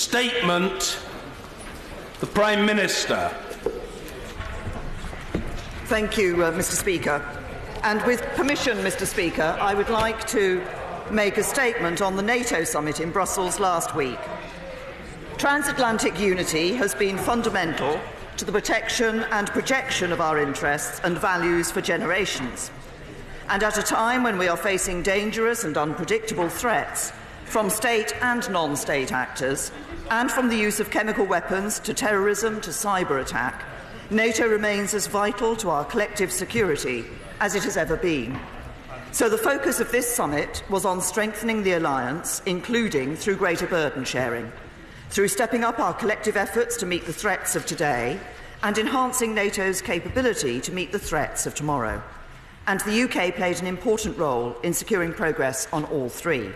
statement, the Prime Minister. Thank you, Mr. Speaker. And with permission, Mr. Speaker, I would like to make a statement on the NATO summit in Brussels last week. Transatlantic unity has been fundamental to the protection and projection of our interests and values for generations. And at a time when we are facing dangerous and unpredictable threats from state and non-state actors, and from the use of chemical weapons to terrorism to cyber attack, NATO remains as vital to our collective security as it has ever been. So the focus of this summit was on strengthening the alliance, including through greater burden sharing, through stepping up our collective efforts to meet the threats of today and enhancing NATO's capability to meet the threats of tomorrow. And the UK played an important role in securing progress on all three.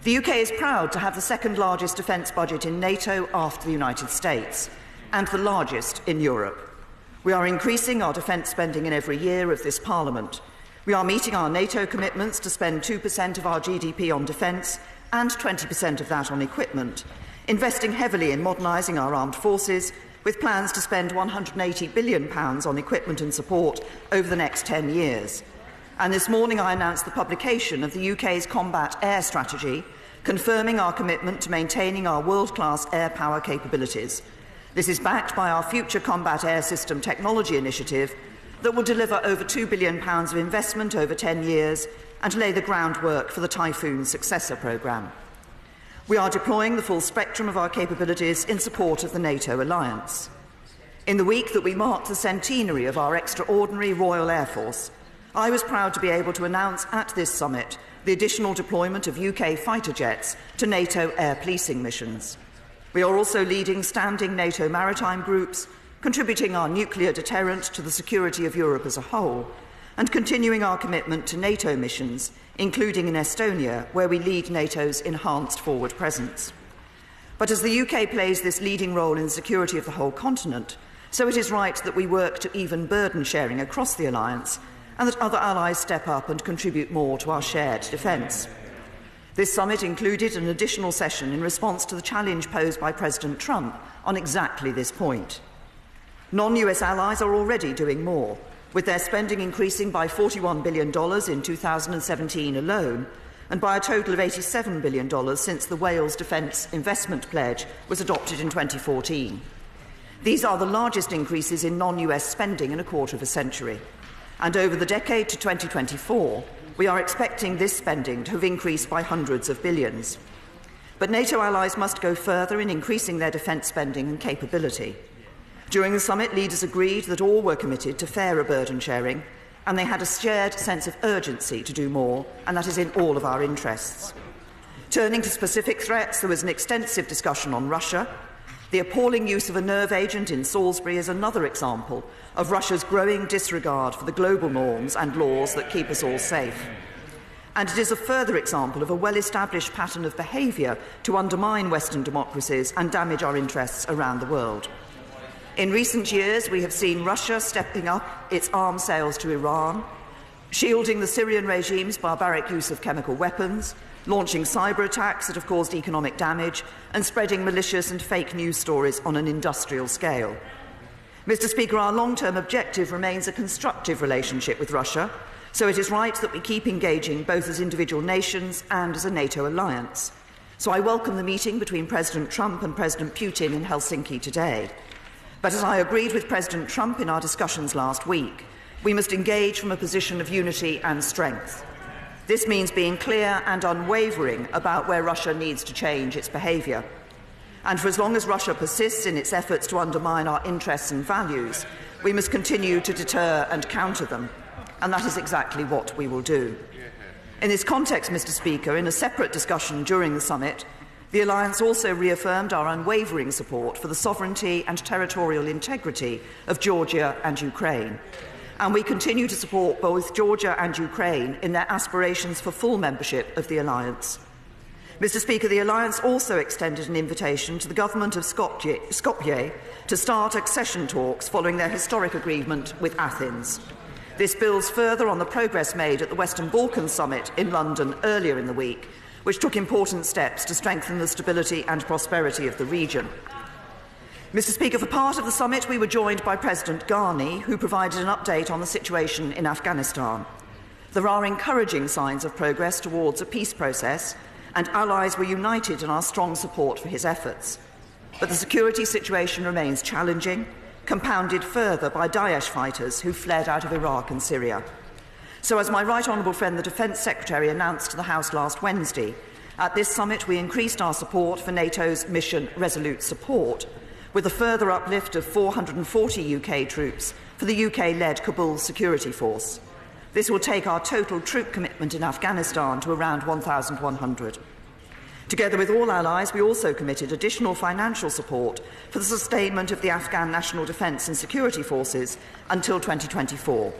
The UK is proud to have the second largest defence budget in NATO after the United States, and the largest in Europe. We are increasing our defence spending in every year of this Parliament. We are meeting our NATO commitments to spend 2% of our GDP on defence and 20% of that on equipment, investing heavily in modernising our armed forces, with plans to spend £180 billion on equipment and support over the next 10 years. And this morning I announced the publication of the UK's Combat Air Strategy, confirming our commitment to maintaining our world-class air power capabilities. This is backed by our Future Combat Air System Technology Initiative that will deliver over £2 billion of investment over 10 years and lay the groundwork for the Typhoon Successor programme. We are deploying the full spectrum of our capabilities in support of the NATO alliance. In the week that we marked the centenary of our extraordinary Royal Air Force, I was proud to be able to announce at this summit the additional deployment of UK fighter jets to NATO air policing missions. We are also leading standing NATO maritime groups, contributing our nuclear deterrent to the security of Europe as a whole, and continuing our commitment to NATO missions, including in Estonia, where we lead NATO's enhanced forward presence. But as the UK plays this leading role in the security of the whole continent, so it is right that we work to even burden sharing across the alliance, and that other allies step up and contribute more to our shared defence. This summit included an additional session in response to the challenge posed by President Trump on exactly this point. Non-US allies are already doing more, with their spending increasing by $41 billion in 2017 alone, and by a total of $87 billion since the Wales Defence Investment Pledge was adopted in 2014. These are the largest increases in non-US spending in a quarter of a century. And over the decade to 2024, we are expecting this spending to have increased by hundreds of billions. But NATO allies must go further in increasing their defence spending and capability. During the summit, leaders agreed that all were committed to fairer burden sharing, and they had a shared sense of urgency to do more, and that is in all of our interests. Turning to specific threats, there was an extensive discussion on Russia. The appalling use of a nerve agent in Salisbury is another example of Russia's growing disregard for the global norms and laws that keep us all safe. And it is a further example of a well-established pattern of behaviour to undermine Western democracies and damage our interests around the world. In recent years, we have seen Russia stepping up its arms sales to Iran, shielding the Syrian regime's barbaric use of chemical weapons, launching cyber attacks that have caused economic damage, and spreading malicious and fake news stories on an industrial scale. Mr. Speaker, our long-term objective remains a constructive relationship with Russia, so it is right that we keep engaging both as individual nations and as a NATO alliance. So I welcome the meeting between President Trump and President Putin in Helsinki today. But as I agreed with President Trump in our discussions last week, we must engage from a position of unity and strength. This means being clear and unwavering about where Russia needs to change its behaviour. And for as long as Russia persists in its efforts to undermine our interests and values, we must continue to deter and counter them. And that is exactly what we will do. In this context, Mr. Speaker, in a separate discussion during the summit, the Alliance also reaffirmed our unwavering support for the sovereignty and territorial integrity of Georgia and Ukraine. And we continue to support both Georgia and Ukraine in their aspirations for full membership of the Alliance. Mr. Speaker, the Alliance also extended an invitation to the government of Skopje to start accession talks following their historic agreement with Athens. This builds further on the progress made at the Western Balkans Summit in London earlier in the week, which took important steps to strengthen the stability and prosperity of the region. Mr. Speaker, for part of the summit, we were joined by President Ghani, who provided an update on the situation in Afghanistan. There are encouraging signs of progress towards a peace process, and allies were united in our strong support for his efforts. But the security situation remains challenging, compounded further by Daesh fighters who fled out of Iraq and Syria. So, as my right honourable friend, the Defence Secretary, announced to the House last Wednesday, at this summit we increased our support for NATO's mission Resolute Support, with a further uplift of 440 UK troops for the UK-led Kabul Security Force. This will take our total troop commitment in Afghanistan to around 1,100. Together with all allies, we also committed additional financial support for the sustainment of the Afghan National Defence and Security Forces until 2024.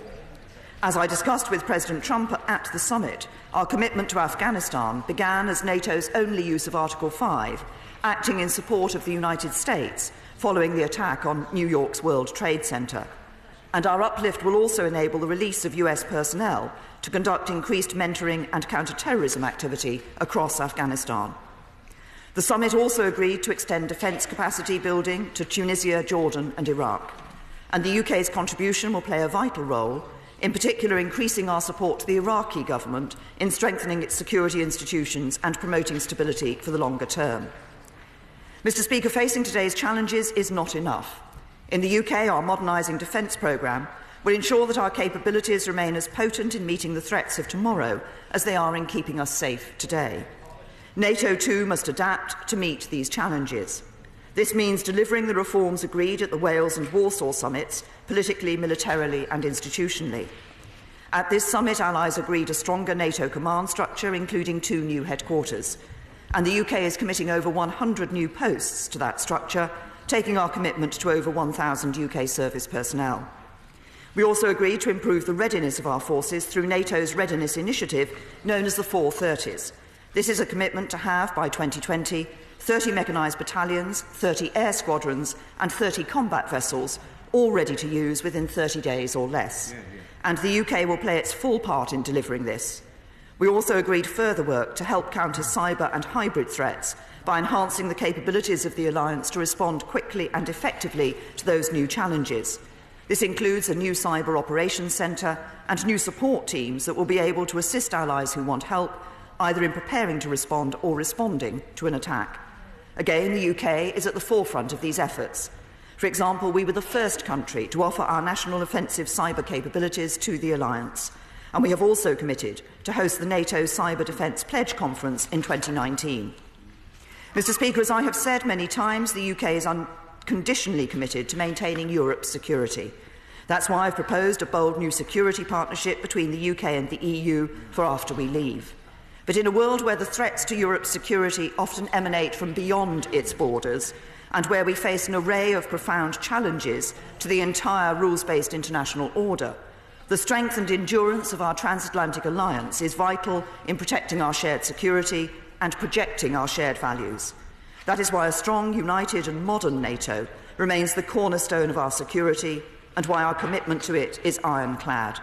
As I discussed with President Trump at the summit, our commitment to Afghanistan began as NATO's only use of Article 5, acting in support of the United States following the attack on New York's World Trade Center. And our uplift will also enable the release of US personnel to conduct increased mentoring and counter-terrorism activity across Afghanistan. The summit also agreed to extend defence capacity building to Tunisia, Jordan and Iraq. And the UK's contribution will play a vital role, in particular increasing our support to the Iraqi government in strengthening its security institutions and promoting stability for the longer term. Mr. Speaker, facing today's challenges is not enough. In the UK, our modernising defence programme will ensure that our capabilities remain as potent in meeting the threats of tomorrow as they are in keeping us safe today. NATO too must adapt to meet these challenges. This means delivering the reforms agreed at the Wales and Warsaw summits, politically, militarily and institutionally. At this summit, allies agreed a stronger NATO command structure, including 2 new headquarters. And the UK is committing over 100 new posts to that structure, taking our commitment to over 1,000 UK service personnel. We also agreed to improve the readiness of our forces through NATO's readiness initiative, known as the 430s. This is a commitment to have, by 2020, 30 mechanised battalions, 30 air squadrons and 30 combat vessels, all ready to use within 30 days or less. And the UK will play its full part in delivering this. We also agreed further work to help counter cyber and hybrid threats by enhancing the capabilities of the alliance to respond quickly and effectively to those new challenges. This includes a new cyber operations centre and new support teams that will be able to assist allies who want help, either in preparing to respond or responding to an attack. Again, the UK is at the forefront of these efforts. For example, we were the first country to offer our national offensive cyber capabilities to the alliance, and we have also committed to host the NATO Cyber Defence Pledge Conference in 2019. Mr. Speaker, as I have said many times, the UK is unconditionally committed to maintaining Europe's security. That's why I've proposed a bold new security partnership between the UK and the EU for after we leave. But in a world where the threats to Europe's security often emanate from beyond its borders, and where we face an array of profound challenges to the entire rules-based international order, the strength and endurance of our transatlantic alliance is vital in protecting our shared security and projecting our shared values. That is why a strong, united and modern NATO remains the cornerstone of our security and why our commitment to it is ironclad.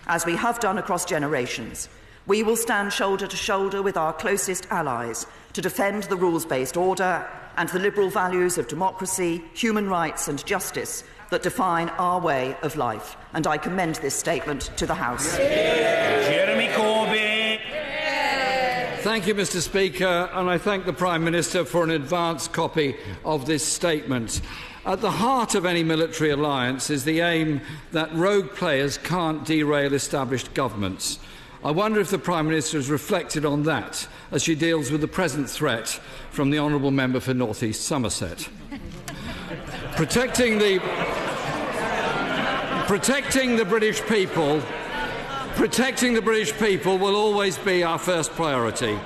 As we have done across generations, we will stand shoulder to shoulder with our closest allies to defend the rules-based order and the liberal values of democracy, human rights and justice that define our way of life. And I commend this statement to the House. Jeremy Corbyn. Thank you, Mr. Speaker, and I thank the Prime Minister for an advance copy of this statement. At the heart of any military alliance is the aim that rogue players can't derail established governments. I wonder if the Prime Minister has reflected on that as she deals with the present threat from the Honourable Member for North East Somerset. Protecting the British people will always be our first priority.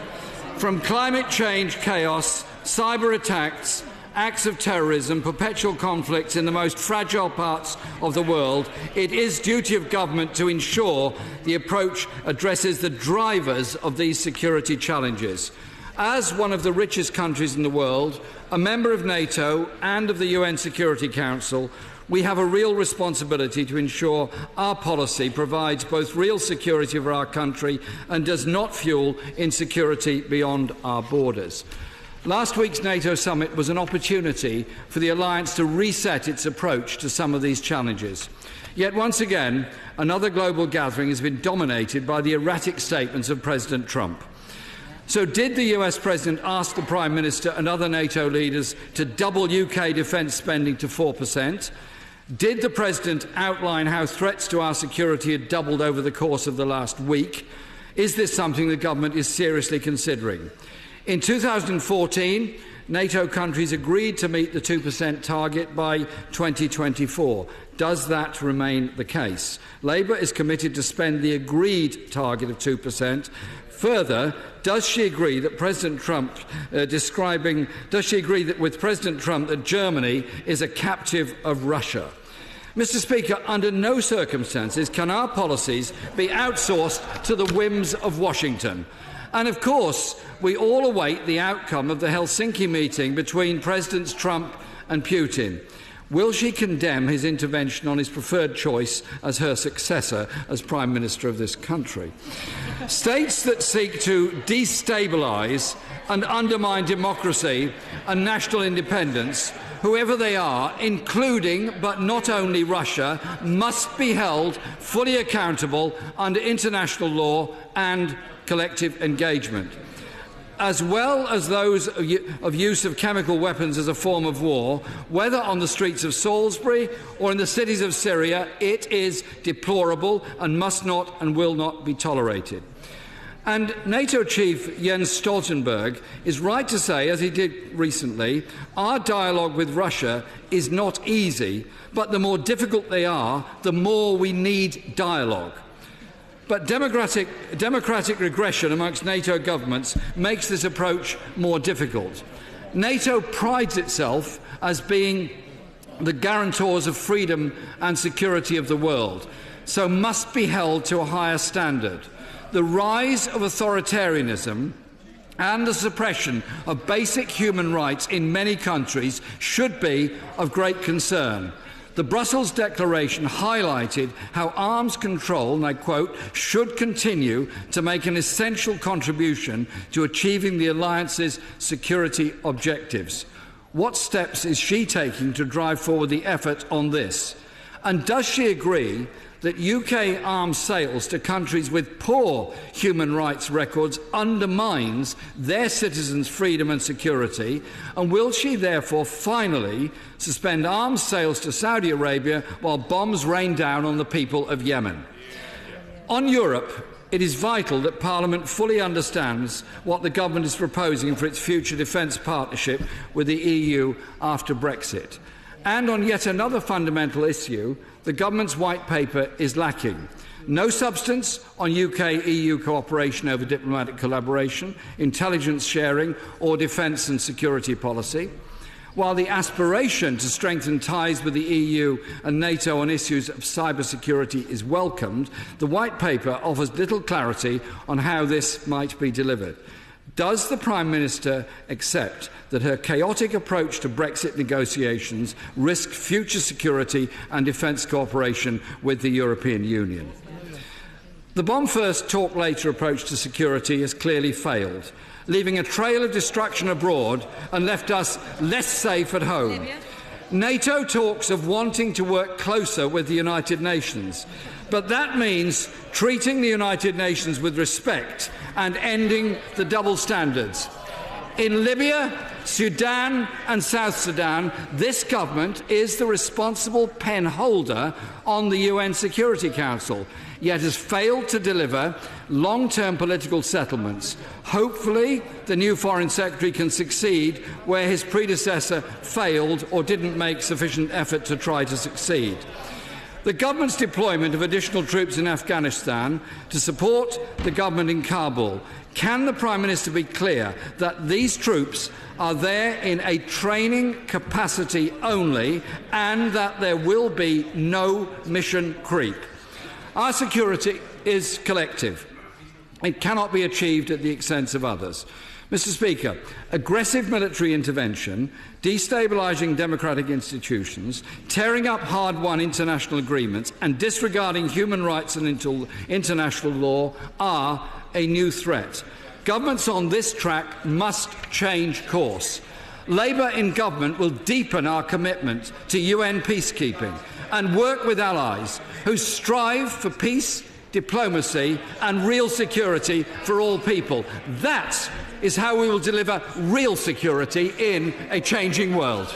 From climate change chaos, cyber attacks, acts of terrorism, perpetual conflicts in the most fragile parts of the world, it is duty of government to ensure the approach addresses the drivers of these security challenges. As one of the richest countries in the world, a member of NATO and of the UN Security Council, we have a real responsibility to ensure our policy provides both real security for our country and does not fuel insecurity beyond our borders. Last week's NATO summit was an opportunity for the alliance to reset its approach to some of these challenges. Yet once again, another global gathering has been dominated by the erratic statements of President Trump. So did the US President ask the Prime Minister and other NATO leaders to double UK defence spending to 4%? Did the President outline how threats to our security had doubled over the course of the last week? Is this something the government is seriously considering? In 2014, NATO countries agreed to meet the 2% target by 2024. Does that remain the case? Labour is committed to spend the agreed target of 2%. Further, does she agree that with President Trump that Germany is a captive of Russia? Mr. Speaker, under no circumstances can our policies be outsourced to the whims of Washington. And of course, we all await the outcome of the Helsinki meeting between Presidents Trump and Putin. Will she condemn his intervention on his preferred choice as her successor as Prime Minister of this country? States that seek to destabilise and undermine democracy and national independence, whoever they are, including but not only Russia, must be held fully accountable under international law and collective engagement. As well as those of use of chemical weapons as a form of war, whether on the streets of Salisbury or in the cities of Syria, it is deplorable and must not and will not be tolerated. And NATO Chief Jens Stoltenberg is right to say, as he did recently, our dialogue with Russia is not easy, but the more difficult they are, the more we need dialogue. But democratic regression amongst NATO governments makes this approach more difficult. NATO prides itself as being the guarantors of freedom and security of the world, so must be held to a higher standard. The rise of authoritarianism and the suppression of basic human rights in many countries should be of great concern. The Brussels Declaration highlighted how arms control, and I quote, should continue to make an essential contribution to achieving the alliance's security objectives. What steps is she taking to drive forward the effort on this? And does she agree that UK arms sales to countries with poor human rights records undermines their citizens' freedom and security? And will she therefore finally suspend arms sales to Saudi Arabia while bombs rain down on the people of Yemen? On Europe, it is vital that Parliament fully understands what the government is proposing for its future defence partnership with the EU after Brexit. And on yet another fundamental issue, the government's white paper is lacking. No substance on UK-EU cooperation over diplomatic collaboration, intelligence sharing or defence and security policy. While the aspiration to strengthen ties with the EU and NATO on issues of cybersecurity is welcomed, the white paper offers little clarity on how this might be delivered. Does the Prime Minister accept that her chaotic approach to Brexit negotiations risks future security and defence cooperation with the European Union? The bomb-first, talk-later approach to security has clearly failed, leaving a trail of destruction abroad and left us less safe at home. NATO talks of wanting to work closer with the United Nations, but that means treating the United Nations with respect and ending the double standards. In Libya, Sudan and South Sudan, this government is the responsible pen holder on the UN Security Council, yet has failed to deliver long-term political settlements. Hopefully, the new Foreign Secretary can succeed where his predecessor failed or didn't make sufficient effort to try to succeed. The government's deployment of additional troops in Afghanistan to support the government in Kabul. Can the Prime Minister be clear that these troops are there in a training capacity only and that there will be no mission creep? Our security is collective. It cannot be achieved at the expense of others. Mr. Speaker, aggressive military intervention, destabilising democratic institutions, tearing up hard-won international agreements and disregarding human rights and international law are a new threat. Governments on this track must change course. Labour in government will deepen our commitment to UN peacekeeping and work with allies who strive for peace, diplomacy and real security for all people. That is how we will deliver real security in a changing world.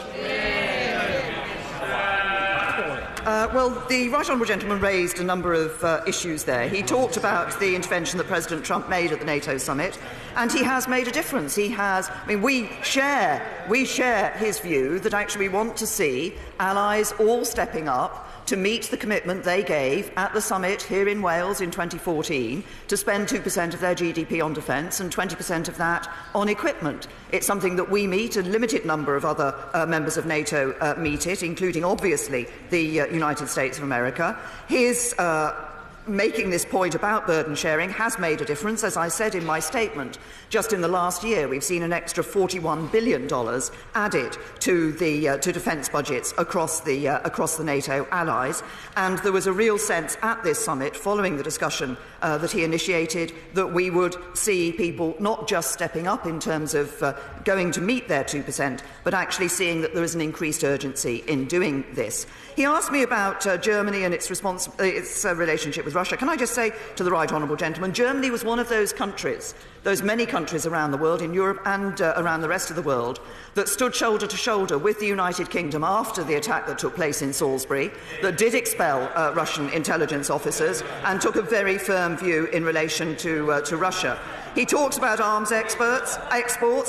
Well, the right honourable gentleman raised a number of issues there. He talked about the intervention that President Trump made at the NATO summit, and he has made a difference. He has. I mean, we share his view that actually we want to see allies all stepping up to meet the commitment they gave at the summit here in Wales in 2014 to spend 2% of their GDP on defence and 20% of that on equipment. It's something that we meet, a limited number of other members of NATO meet it, including obviously the United States of America. His making this point about burden sharing has made a difference. As I said in my statement, just in the last year we've seen an extra $41 billion added to the defence budgets across the NATO allies, and there was a real sense at this summit, following the discussion that he initiated, that we would see people not just stepping up in terms of going to meet their 2%, but actually seeing that there is an increased urgency in doing this. He asked me about Germany and its relationship with Russia. Can I just say to the right honourable gentleman, Germany was one of those countries, those many countries around the world, in Europe and around the rest of the world, that stood shoulder to shoulder with the United Kingdom after the attack that took place in Salisbury, that did expel Russian intelligence officers and took a very firm view in relation to Russia. He talks about arms exports.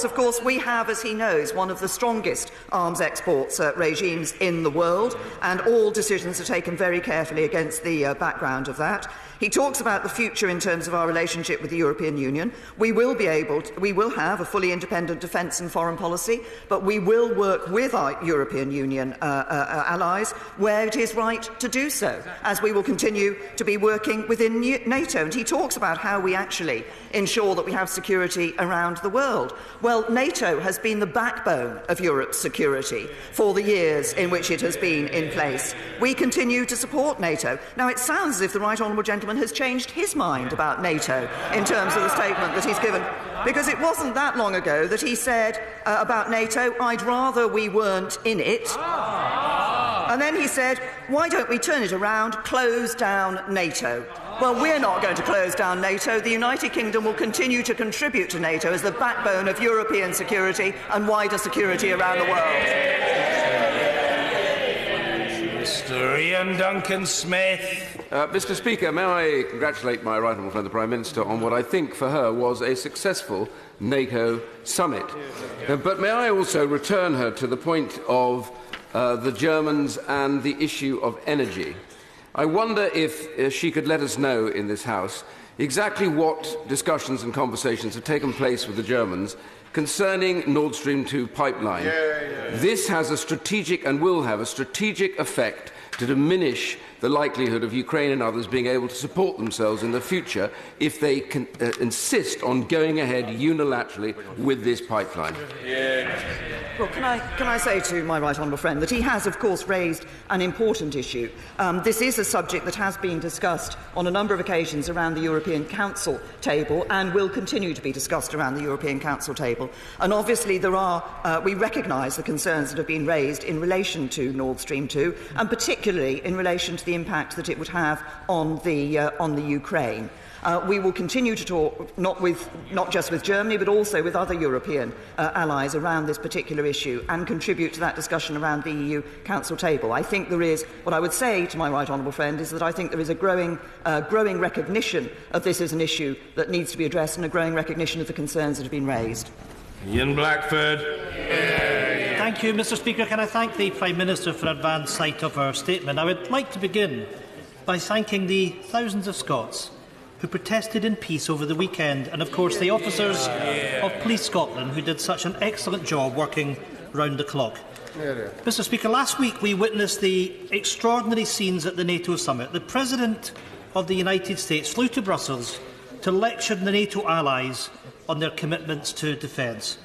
Of course, we have, as he knows, one of the strongest arms exports regimes in the world, and all decisions are taken very carefully against the background of that. He talks about the future in terms of our relationship with the European Union. We will have a fully independent defence and foreign policy, but we will work with our European Union allies where it is right to do so, as we will continue to be working within NATO. And he talks about how we actually ensure that we have security around the world. Well, NATO has been the backbone of Europe's security for the years in which it has been in place. We continue to support NATO. Now, it sounds as if the right honourable gentleman has changed his mind about NATO in terms of the statement that he's given, because it wasn't that long ago that he said about NATO, "I'd rather we weren't in it." And then he said, "Why don't we turn it around, close down NATO?" Well, we're not going to close down NATO. The United Kingdom will continue to contribute to NATO as the backbone of European security and wider security around the world. Mr. Ian Duncan-Smith. Mr. Speaker, may I congratulate my right honourable friend, the Prime Minister, on what I think for her was a successful NATO summit. But may I also return her to the point of the Germans and the issue of energy. I wonder if she could let us know in this House exactly what discussions and conversations have taken place with the Germans concerning Nord Stream 2 pipeline. This has a strategic and will have a strategic effect to diminish the likelihood of Ukraine and others being able to support themselves in the future if they can insist on going ahead unilaterally with this pipeline. Well, can I say to my right honourable friend that he has, of course, raised an important issue. This is a subject that has been discussed on a number of occasions around the European Council table and will continue to be discussed around the European Council table. And obviously we recognise the concerns that have been raised in relation to Nord Stream 2, and particularly in relation to the impact that it would have on the Ukraine. We will continue to talk not just with Germany but also with other European allies around this particular issue and contribute to that discussion around the EU Council table. I think there is, what I would say to my right honourable friend is that I think there is a growing recognition of this as an issue that needs to be addressed and a growing recognition of the concerns that have been raised. Ian Blackford. Thank you, Mr. Speaker. Can I thank the Prime Minister for advance sight of her statement? I would like to begin by thanking the thousands of Scots who protested in peace over the weekend, and of course the officers of Police Scotland who did such an excellent job working round the clock. Mr. Speaker, last week we witnessed the extraordinary scenes at the NATO summit. The President of the United States flew to Brussels to lecture the NATO allies on their commitments to defence.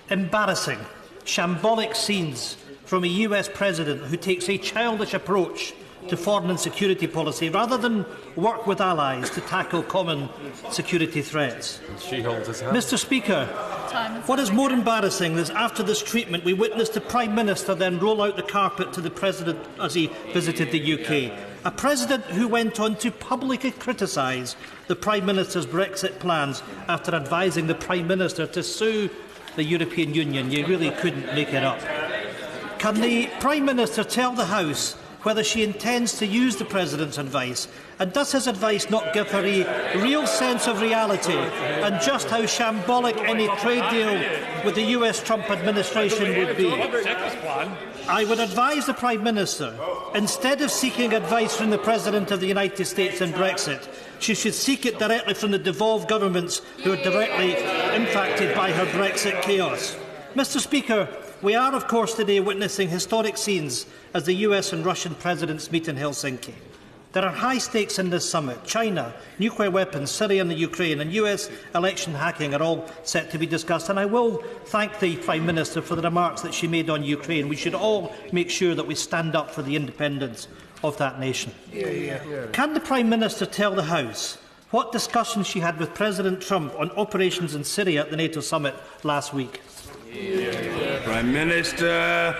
Embarrassing, shambolic scenes from a US President who takes a childish approach to foreign and security policy rather than work with allies to tackle common security threats. Mr. Speaker, what is more embarrassing is after this treatment we witnessed the Prime Minister then roll out the carpet to the President as he visited the UK. A President who went on to publicly criticise the Prime Minister's Brexit plans after advising the Prime Minister to sue the European Union. You really couldn't make it up. Can the Prime Minister tell the House whether she intends to use the President's advice, and does his advice not give her a real sense of reality and just how shambolic any trade deal with the US Trump administration would be? I would advise the Prime Minister, instead of seeking advice from the President of the United States on Brexit, she should seek it directly from the devolved governments who are directly impacted by her Brexit chaos. Mr. Speaker, we are, of course, today witnessing historic scenes as the US and Russian presidents meet in Helsinki. There are high stakes in this summit. China, nuclear weapons, Syria and the Ukraine, and US election hacking are all set to be discussed. And I will thank the Prime Minister for the remarks that she made on Ukraine. We should all make sure that we stand up for the independence of that nation. Can the Prime Minister tell the House what discussions she had with President Trump on operations in Syria at the NATO summit last week? Prime Minister.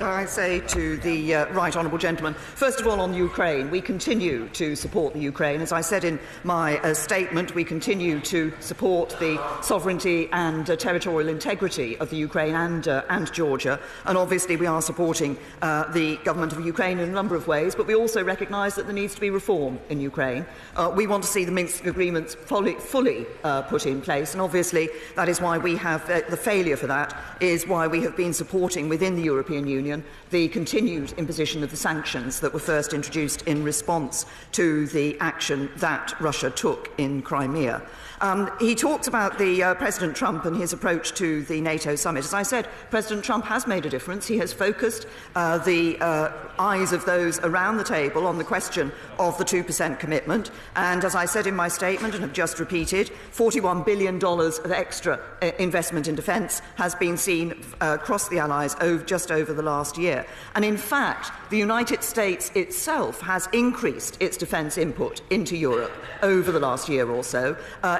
I say to the right honourable gentleman, first of all on Ukraine, we continue to support the Ukraine. As I said in my statement, we continue to support the sovereignty and territorial integrity of the Ukraine and Georgia. And obviously we are supporting the government of Ukraine in a number of ways, but we also recognise that there needs to be reform in Ukraine. We want to see the Minsk agreements fully put in place, and obviously that is why we have the failure for that is why we have been supporting within the European Union the continued imposition of the sanctions that were first introduced in response to the action that Russia took in Crimea. He talked about the President Trump and his approach to the NATO summit. As I said, President Trump has made a difference. He has focused the eyes of those around the table on the question of the 2% commitment. And as I said in my statement and have just repeated, $41 billion of extra investment in defence has been seen across the Allies just over the last year. And in fact, the United States itself has increased its defence input into Europe over the last year or so,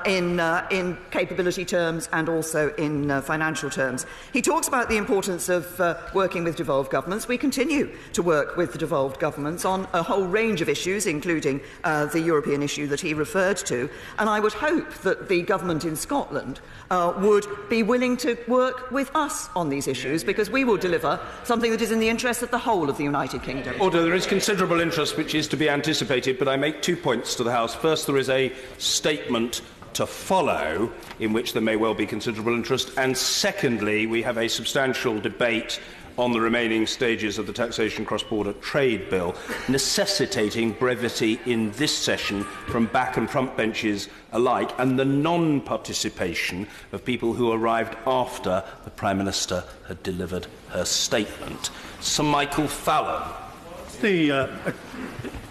in capability terms and also in financial terms. He talks about the importance of working with devolved governments. We continue to work with the devolved governments on a whole range of issues, including the European issue that he referred to. And I would hope that the government in Scotland would be willing to work with us on these issues, because we will deliver something that is in the interest of the whole of the United Kingdom. Order. There is considerable interest which is to be anticipated, but I make 2 points to the House. First, there is a statement to follow in which there may well be considerable interest, and secondly, we have a substantial debate on the remaining stages of the taxation cross-border trade bill, necessitating brevity in this session from back and front benches alike, and the non-participation of people who arrived after the Prime Minister had delivered her statement. Sir Michael Fallon. The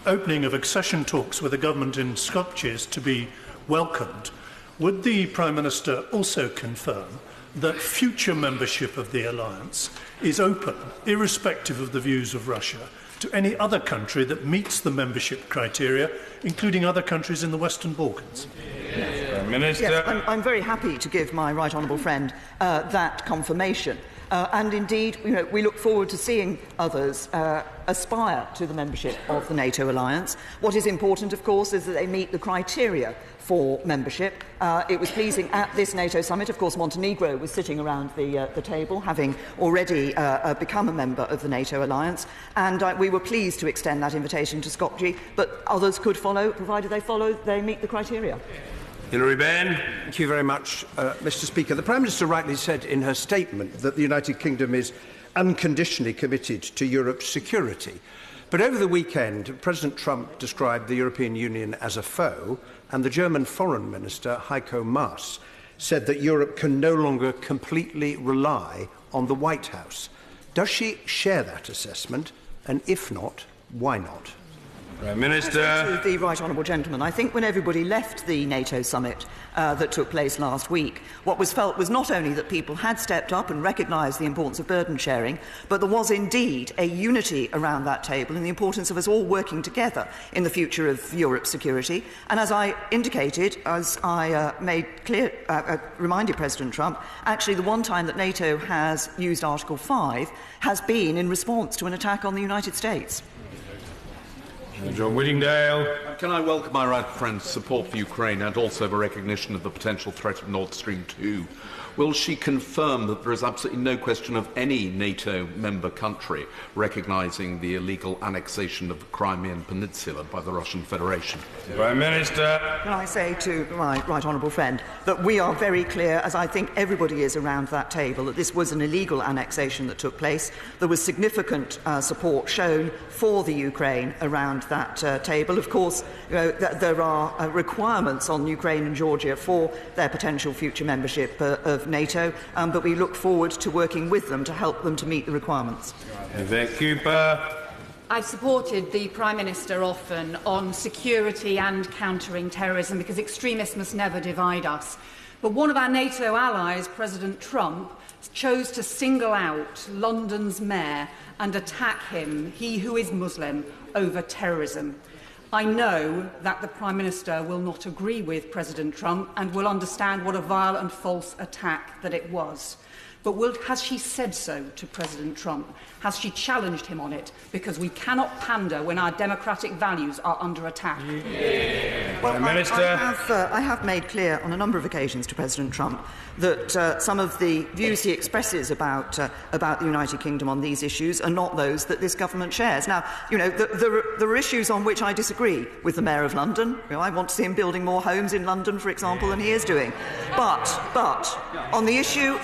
opening of accession talks with the government in Skopje is to be welcomed. Would the Prime Minister also confirm that future membership of the alliance is open, irrespective of the views of Russia, to any other country that meets the membership criteria, including other countries in the Western Balkans? Minister. Yes, I'm very happy to give my right honourable friend that confirmation. And indeed, we look forward to seeing others aspire to the membership of the NATO alliance. What is important, of course, is that they meet the criteria for membership. It was pleasing at this NATO summit. Of course, Montenegro was sitting around the table, having already become a member of the NATO alliance, and we were pleased to extend that invitation to Skopje, but others could follow, provided they meet the criteria. Hilary Benn. Thank you very much, Mr. Speaker. The Prime Minister rightly said in her statement that the United Kingdom is unconditionally committed to Europe's security. But over the weekend, President Trump described the European Union as a foe, and the German Foreign Minister, Heiko Maas, said that Europe can no longer completely rely on the White House. Does she share that assessment? And if not, why not? Prime Minister. To the right honourable gentleman, I think when everybody left the NATO summit that took place last week, what was felt was not only that people had stepped up and recognised the importance of burden sharing, but there was indeed a unity around that table and the importance of us all working together in the future of Europe's security. And as I indicated, as I reminded President Trump, actually the one time that NATO has used Article 5 has been in response to an attack on the United States. John Whittingdale. Can I welcome my right friend's support for Ukraine and also the recognition of the potential threat of Nord Stream 2? Will she confirm that there is absolutely no question of any NATO member country recognising the illegal annexation of the Crimean Peninsula by the Russian Federation? Prime Minister. Can I say to my right honourable friend that we are very clear, as I think everybody is around that table, that this was an illegal annexation that took place. There was significant support shown for the Ukraine around that table. Of course, there are requirements on Ukraine and Georgia for their potential future membership of NATO, but we look forward to working with them to help them to meet the requirements. Yvette Cooper. I've supported the Prime Minister often on security and countering terrorism because extremists must never divide us. But one of our NATO allies, President Trump, chose to single out London's mayor and attack him, he who is Muslim, over terrorism. I know that the Prime Minister will not agree with President Trump and will understand what a vile and false attack that it was. But has she said so to President Trump? Has she challenged him on it? Because we cannot pander when our democratic values are under attack. Well, I have made clear on a number of occasions to President Trump that some of the views he expresses about the United Kingdom on these issues are not those that this government shares. Now, there are issues on which I disagree with the Mayor of London. I want to see him building more homes in London, for example, than he is doing. But on the issue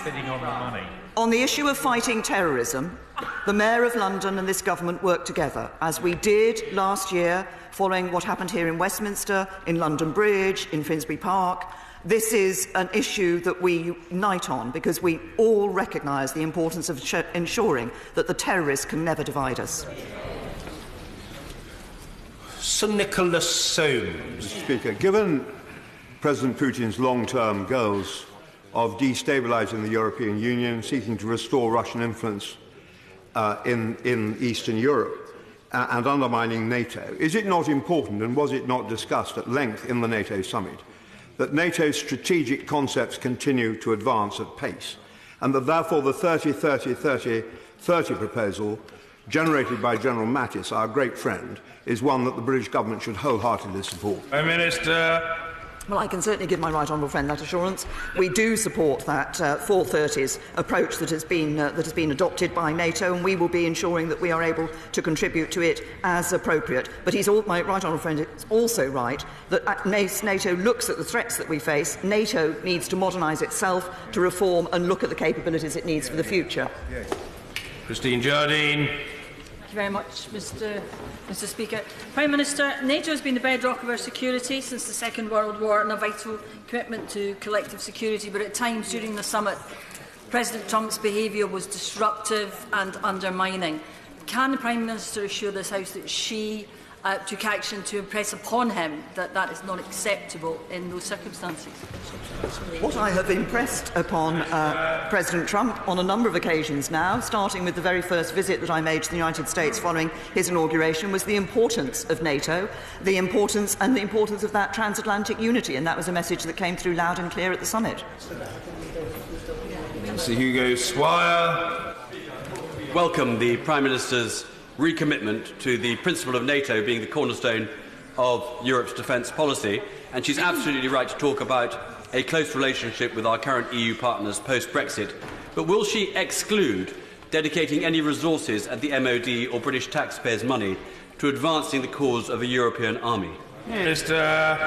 of fighting terrorism, the Mayor of London and this government work together, as we did last year following what happened here in Westminster, in London Bridge, in Finsbury Park. This is an issue that we unite on because we all recognise the importance of ensuring that the terrorists can never divide us. Sir Nicholas Soames. Mr. Speaker, given President Putin's long-term goals of destabilising the European Union, seeking to restore Russian influence in Eastern Europe, and undermining NATO, is it not important, and was it not discussed at length in the NATO summit, that NATO's strategic concepts continue to advance at pace, and that therefore the 30-30-30-30 proposal generated by General Mattis, our great friend, is one that the British government should wholeheartedly support? Prime Minister. Well, I can certainly give my right honourable friend that assurance. We do support that 430s approach that has been adopted by NATO, and we will be ensuring that we are able to contribute to it as appropriate. But my right honourable friend is also right that NATO looks at the threats that we face. NATO needs to modernise itself, to reform and look at the capabilities it needs for the future. Christine Jardine. Thank you very much, Mr. Speaker. Prime Minister, NATO has been the bedrock of our security since the Second World War and a vital commitment to collective security, but at times during the summit, President Trump's behaviour was disruptive and undermining. Can the Prime Minister assure this House that she took action to impress upon him that that is not acceptable in those circumstances? What I have impressed upon President Trump on a number of occasions now, starting with the very first visit that I made to the United States following his inauguration, was the importance of NATO, the importance of that transatlantic unity, and that was a message that came through loud and clear at the summit. Sir Hugo Swire. Welcome the Prime Minister's recommitment to the principle of NATO being the cornerstone of Europe's defence policy, and she's absolutely right to talk about a close relationship with our current EU partners post-Brexit. But will she exclude dedicating any resources at the MOD or British taxpayers' money to advancing the cause of a European army? Minister.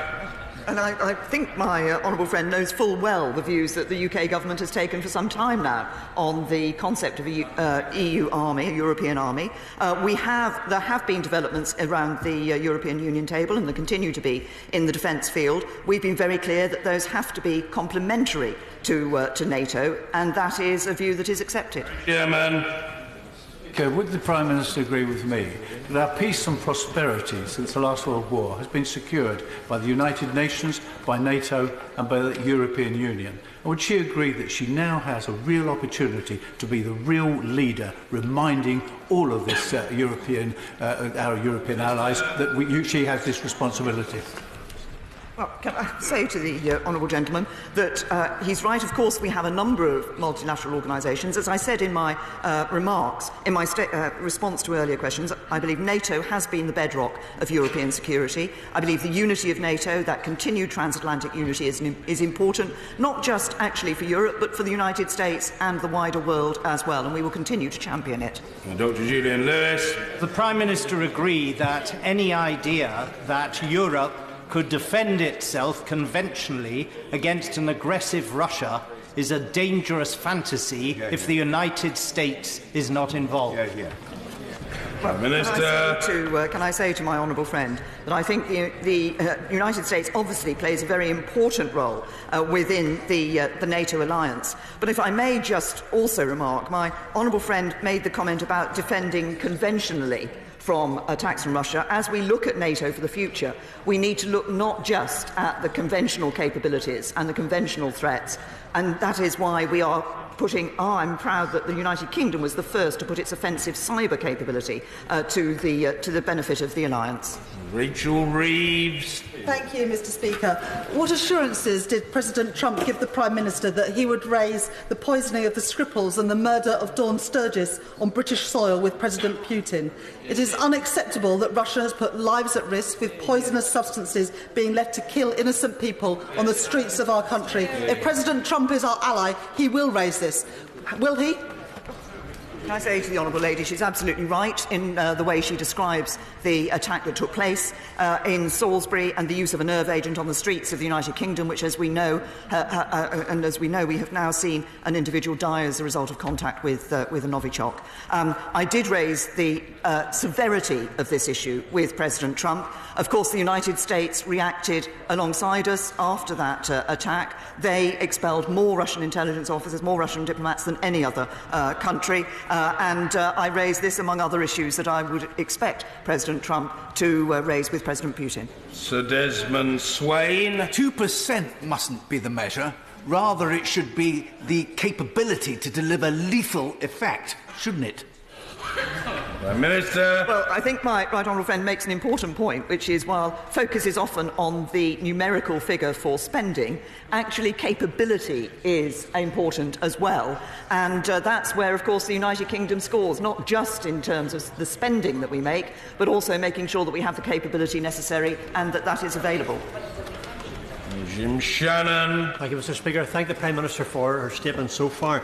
And I think my honourable friend knows full well the views that the UK government has taken for some time now on the concept of a EU army, a European army. There have been developments around the European Union table, and there continue to be in the defence field. We've been very clear that those have to be complementary to NATO, and that is a view that is accepted. Chairman. Speaker, would the Prime Minister agree with me that our peace and prosperity since the last World War has been secured by the United Nations, by NATO and by the European Union? And would she agree that she now has a real opportunity to be the real leader, reminding all of this our European allies that she has this responsibility? Well, can I say to the honourable gentleman that he's right. Of course, we have a number of multilateral organisations. As I said in my remarks, in my response to earlier questions, I believe NATO has been the bedrock of European security. I believe the unity of NATO, that continued transatlantic unity, is important, not just actually for Europe, but for the United States and the wider world as well, and we will continue to champion it. Dr. Julian Lewis. The Prime Minister agree that any idea that Europe could defend itself conventionally against an aggressive Russia is a dangerous fantasy if the United States is not involved. Well, can I say to my honourable friend that I think the United States obviously plays a very important role within the NATO alliance. But if I may just also remark, my honourable friend made the comment about defending conventionally from attacks from Russia. As we look at NATO for the future, we need to look not just at the conventional capabilities and the conventional threats, and that is why we are I'm proud that the United Kingdom was the first to put its offensive cyber capability to the benefit of the alliance. Rachel Reeves. Thank you, Mr. Speaker. What assurances did President Trump give the Prime Minister that he would raise the poisoning of the Skripals and the murder of Dawn Sturgis on British soil with President Putin? It is unacceptable that Russia has put lives at risk with poisonous substances being left to kill innocent people on the streets of our country. If President Trump is our ally, he will raise this. Will he? Can I say to the honourable lady, she's absolutely right in the way she describes the attack that took place in Salisbury and the use of a nerve agent on the streets of the United Kingdom, which, as we know, we have now seen an individual die as a result of contact with a Novichok. I did raise the severity of this issue with President Trump. Of course, the United States reacted alongside us after that attack. They expelled more Russian intelligence officers, more Russian diplomats than any other country. And I raised this among other issues that I would expect President Trump to raise with President Putin. Sir Desmond Swain. 2% mustn't be the measure. Rather, it should be the capability to deliver lethal effect, shouldn't it? Prime Minister. Well, I think my right honourable friend makes an important point, which is while focus is often on the numerical figure for spending, actually capability is important as well. And that's where, of course, the United Kingdom scores, not just in terms of the spending that we make, but also making sure that we have the capability necessary and that that is available. Jim Shannon. Thank you, Mr. Speaker. Thank the Prime Minister for her statement so far.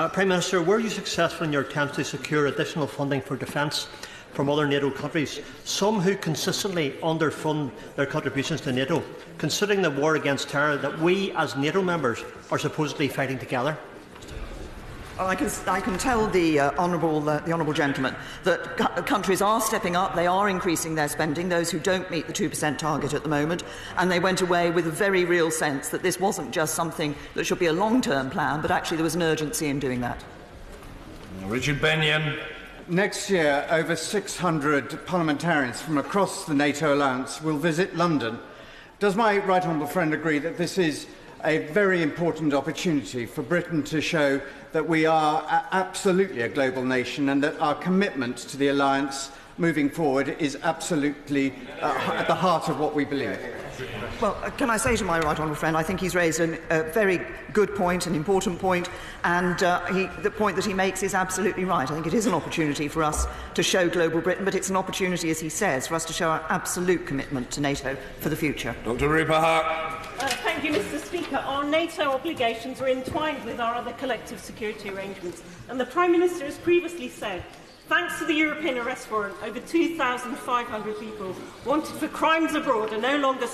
Prime Minister, were you successful in your attempts to secure additional funding for defence from other NATO countries, some who consistently underfund their contributions to NATO, considering the war against terror that we as NATO members are supposedly fighting together? Well, I can tell the honourable gentleman that countries are stepping up, they are increasing their spending, those who don't meet the 2% target at the moment, and they went away with a very real sense that this wasn't just something that should be a long-term plan, but actually there was an urgency in doing that. Richard Benyon. Next year, over 600 parliamentarians from across the NATO alliance will visit London. Does my right honourable friend agree that this is a very important opportunity for Britain to show that we are absolutely a global nation and that our commitment to the alliance moving forward is absolutely at the heart of what we believe? Well, can I say to my right honourable friend, I think he's raised a very good point, an important point, and the point that he makes is absolutely right. I think it is an opportunity for us to show global Britain, but it's an opportunity, as he says, for us to show our absolute commitment to NATO for the future. Dr. Rupa Haq. Thank you, Mr. Speaker. Our NATO obligations are entwined with our other collective security arrangements, and the Prime Minister has previously said, thanks to the European arrest warrant, over 2,500 people wanted for crimes abroad are no longer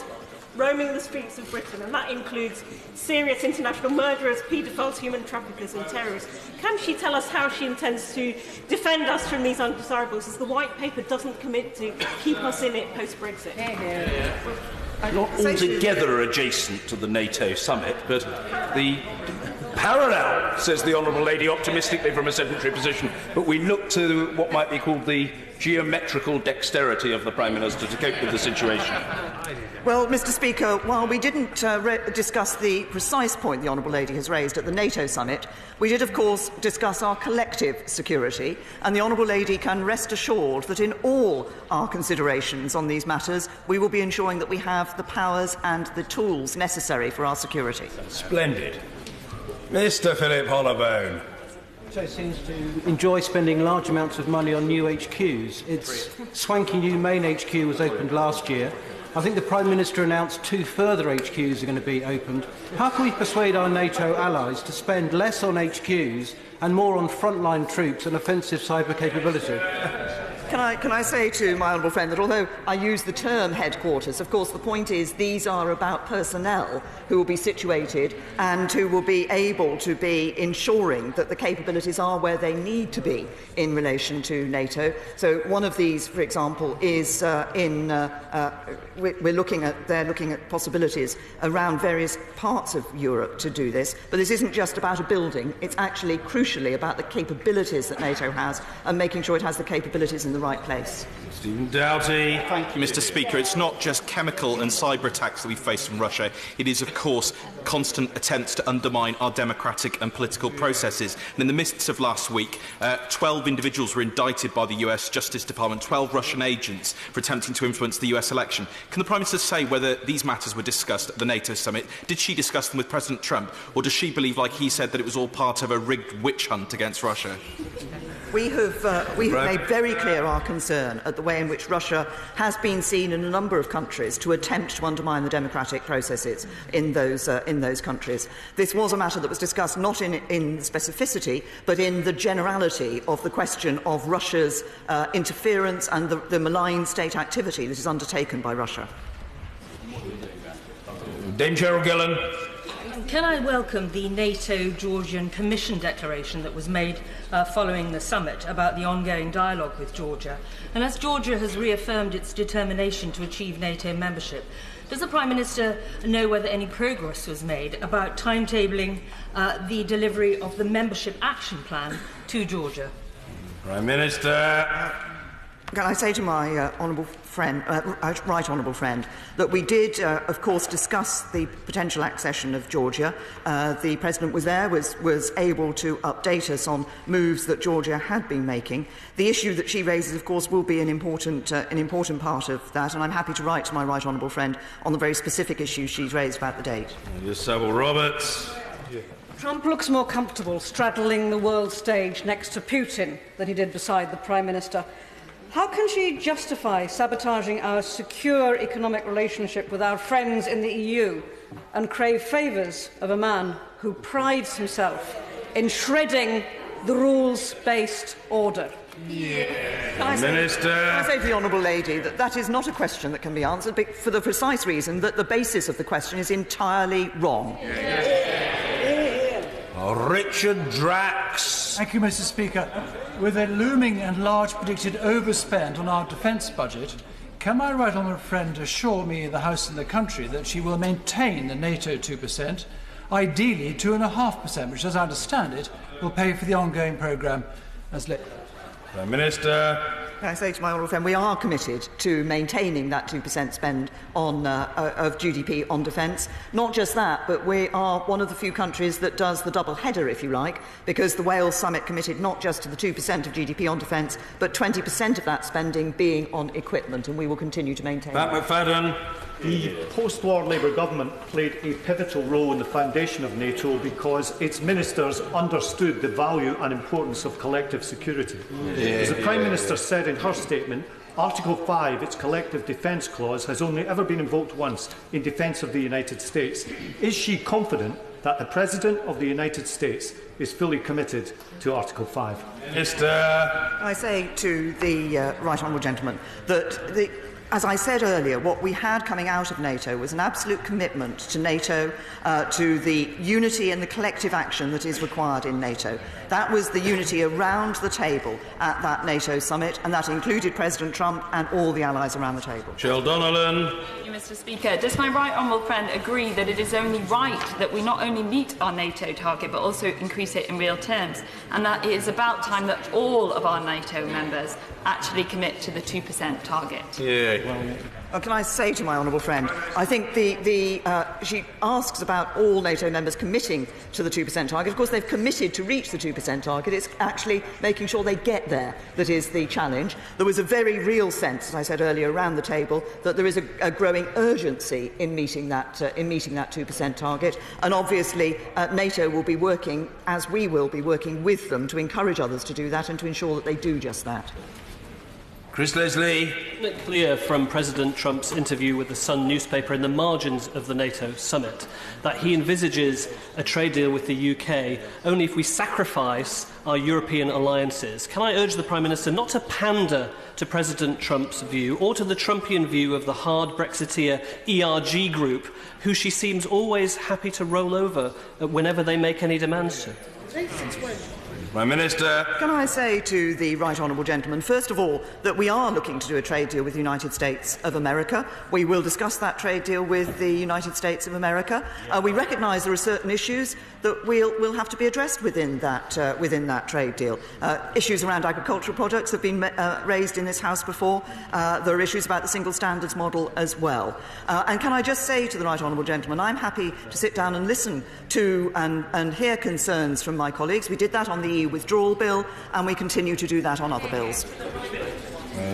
roaming the streets of Britain, and that includes serious international murderers, paedophiles, human traffickers and terrorists. Can she tell us how she intends to defend us from these undesirables, as the White Paper doesn't commit to keep us in it post-Brexit? Not altogether adjacent to the NATO summit, but the parallel, says the Honourable Lady optimistically from a sedentary position, but we look to what might be called the geometrical dexterity of the Prime Minister to cope with the situation. Well, Mr. Speaker, while we didn't discuss the precise point the Honourable Lady has raised at the NATO summit, we did, of course, discuss our collective security, and the Honourable Lady can rest assured that in all our considerations on these matters, we will be ensuring that we have the powers and the tools necessary for our security. Splendid. Mr. Philip Hollowbone. Seems to enjoy spending large amounts of money on new HQs. Its swanky new main HQ was opened last year. I think the Prime Minister announced 2 further HQs are going to be opened. How can we persuade our NATO allies to spend less on HQs and more on frontline troops and offensive cyber capability? Can I say to my honourable friend that although I use the term headquarters, of course the point is these are about personnel who will be situated and who will be able to be ensuring that the capabilities are where they need to be in relation to NATO. So one of these, for example, is they're looking at possibilities around various parts of Europe to do this. But this isn't just about a building, it's actually crucially about the capabilities that NATO has and making sure it has the capabilities in the right place. Stephen Doughty. Thank you, Mr. Speaker. It's not just chemical and cyber attacks that we face from Russia. It is, of course, constant attempts to undermine our democratic and political processes. And in the midst of last week, 12 individuals were indicted by the US Justice Department, 12 Russian agents, for attempting to influence the US election. Can the Prime Minister say whether these matters were discussed at the NATO summit? Did she discuss them with President Trump? Or does she believe, like he said, that it was all part of a rigged witch hunt against Russia? We have made very clear our concern at the way in which Russia has been seen in a number of countries to attempt to undermine the democratic processes in those countries. This was a matter that was discussed not in specificity, but in the generality of the question of Russia's interference and the malign state activity that is undertaken by Russia. Dame Cheryl Gillen. Can I welcome the NATO-Georgian Commission declaration that was made following the summit about the ongoing dialogue with Georgia? And as Georgia has reaffirmed its determination to achieve NATO membership, does the Prime Minister know whether any progress was made about timetabling the delivery of the membership action plan to Georgia? Prime Minister. Can I say to my honourable friend, right honourable friend, that we did, of course, discuss the potential accession of Georgia. The President was there, was able to update us on moves that Georgia had been making. The issue that she raises, of course, will be an important part of that, and I'm happy to write to my right honourable friend on the very specific issues she's raised about the date. Savile Roberts. Trump looks more comfortable straddling the world stage next to Putin than he did beside the Prime Minister. How can she justify sabotaging our secure economic relationship with our friends in the EU and crave favours of a man who prides himself in shredding the rules-based order? Can I say to the honourable lady that that is not a question that can be answered for the precise reason that the basis of the question is entirely wrong. Richard Drax. Thank you, Mr. Speaker. With a looming and large predicted overspend on our defence budget, can my right honourable friend assure me, the House and the country, that she will maintain the NATO 2%, ideally 2.5%, which, as I understand it, will pay for the ongoing programme as laid? Prime Minister. Can I say to my honourable friend, we are committed to maintaining that 2% spend on, of GDP on defence. Not just that, but we are one of the few countries that does the double header, if you like, because the Wales summit committed not just to the 2% of GDP on defence, but 20% of that spending being on equipment, and we will continue to maintain Pat McFadden. The post-war Labour government played a pivotal role in the foundation of NATO because its ministers understood the value and importance of collective security. As the Prime Minister said in her statement, Article 5, its collective defence clause, has only ever been invoked once in defence of the United States. Is she confident that the President of the United States is fully committed to Article 5? Minister. I say to the right honourable gentleman that As I said earlier, what we had coming out of NATO was an absolute commitment to NATO, to the unity and the collective action that is required in NATO. That was the unity around the table at that NATO summit, and that included President Trump and all the allies around the table. Jill Donnellan. Thank you, Mr. Speaker. Does my right honourable friend agree that it is only right that we not only meet our NATO target but also increase it in real terms, and that it is about time that all of our NATO members actually commit to the 2% target? Yeah. Can I say to my honourable friend, I think she asks about all NATO members committing to the 2% target. Of course, they've committed to reach the 2% target. It's actually making sure they get there that is the challenge. There was a very real sense, as I said earlier, around the table that there is a growing urgency in meeting that 2% target. And obviously, NATO will be working, as we will be working with them, to encourage others to do that and to ensure that they do just that. Chris Leslie. It's clear from President Trump's interview with the Sun newspaper in the margins of the NATO summit that he envisages a trade deal with the UK only if we sacrifice our European alliances. Can I urge the Prime Minister not to pander to President Trump's view or to the Trumpian view of the hard Brexiteer ERG group, who she seems always happy to roll over whenever they make any demands to? Prime Minister. Can I say to the right honourable gentleman, first of all, that we are looking to do a trade deal with the United States of America. We will discuss that trade deal with the United States of America. We recognise there are certain issues that will have to be addressed within that trade deal. Issues around agricultural products have been raised in this House before. There are issues about the single standards model as well. And can I just say to the right honourable gentleman, I'm happy to sit down and listen to and hear concerns from my colleagues. We did that on the EU withdrawal bill, and we continue to do that on other bills.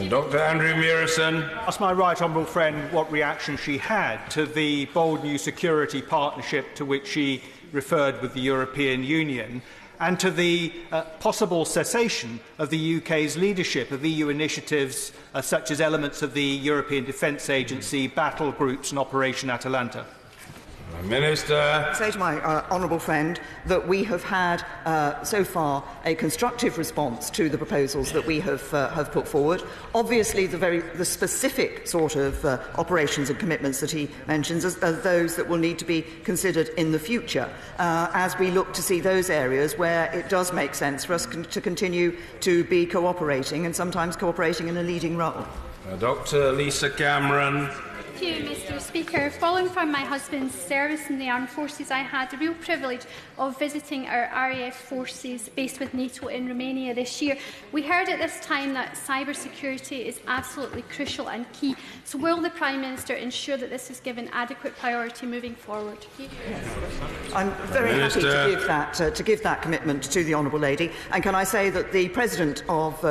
Dr. Andrew Murison. Ask my right honourable friend what reaction she had to the bold new security partnership to which she referred with the European Union, and to the possible cessation of the UK's leadership of EU initiatives such as elements of the European Defence Agency, battle groups and Operation Atalanta. Minister. I say to my honourable friend that we have had so far a constructive response to the proposals that we have put forward. Obviously, the specific sort of operations and commitments that he mentions are those that will need to be considered in the future as we look to see those areas where it does make sense for us to continue to be cooperating and sometimes cooperating in a leading role. Dr. Lisa Cameron. Thank you, Mr. Speaker. Following from my husband's service in the armed forces, I had the real privilege of visiting our RAF forces based with NATO in Romania this year. We heard at this time that cyber security is absolutely crucial and key. So will the Prime Minister ensure that this is given adequate priority moving forward? I'm very happy to give that commitment to the Honourable Lady. And can I say that the President of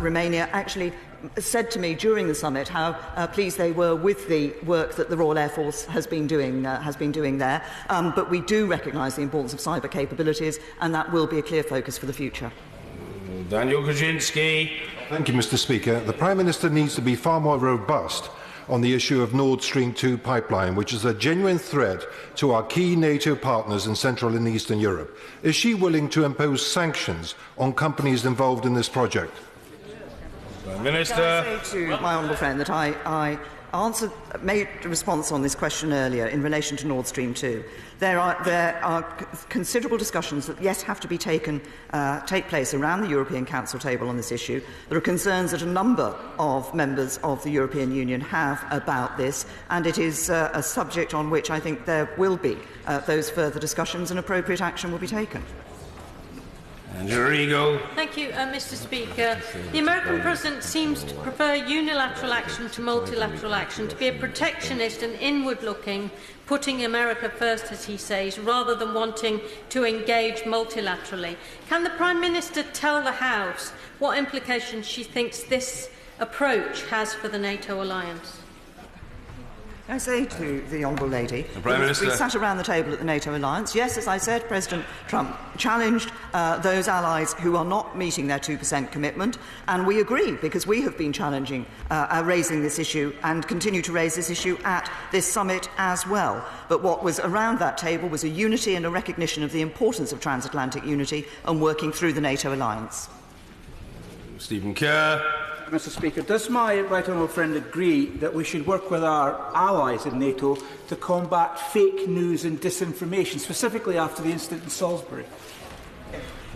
Romania actually said to me during the summit how pleased they were with the work that the Royal Air Force has been doing there. But we do recognise the importance of cyber capabilities, and that will be a clear focus for the future. Daniel Kaczynski. Thank you, Mr. Speaker. The Prime Minister needs to be far more robust on the issue of Nord Stream 2 pipeline, which is a genuine threat to our key NATO partners in Central and Eastern Europe. Is she willing to impose sanctions on companies involved in this project? Minister. Can I say to my honourable friend that I made a response on this question earlier in relation to Nord Stream 2. There are considerable discussions that yet have to be take place around the European Council table on this issue. There are concerns that a number of members of the European Union have about this, and it is a subject on which I think there will be those further discussions and appropriate action will be taken. Thank you, Mr. Speaker. The American President seems to prefer unilateral action to multilateral action, to be a protectionist and inward-looking, putting America first, as he says, rather than wanting to engage multilaterally. Can the Prime Minister tell the House what implications she thinks this approach has for the NATO alliance? I say to the Honourable Lady, we sat around the table at the NATO alliance. Yes, as I said, President Trump challenged those allies who are not meeting their 2% commitment, and we agree, because we have been challenging, raising this issue and continue to raise this issue at this summit as well. But what was around that table was a unity and a recognition of the importance of transatlantic unity and working through the NATO alliance. Stephen Kerr. Mr Speaker, does my right honourable friend agree that we should work with our allies in NATO to combat fake news and disinformation, specifically after the incident in Salisbury?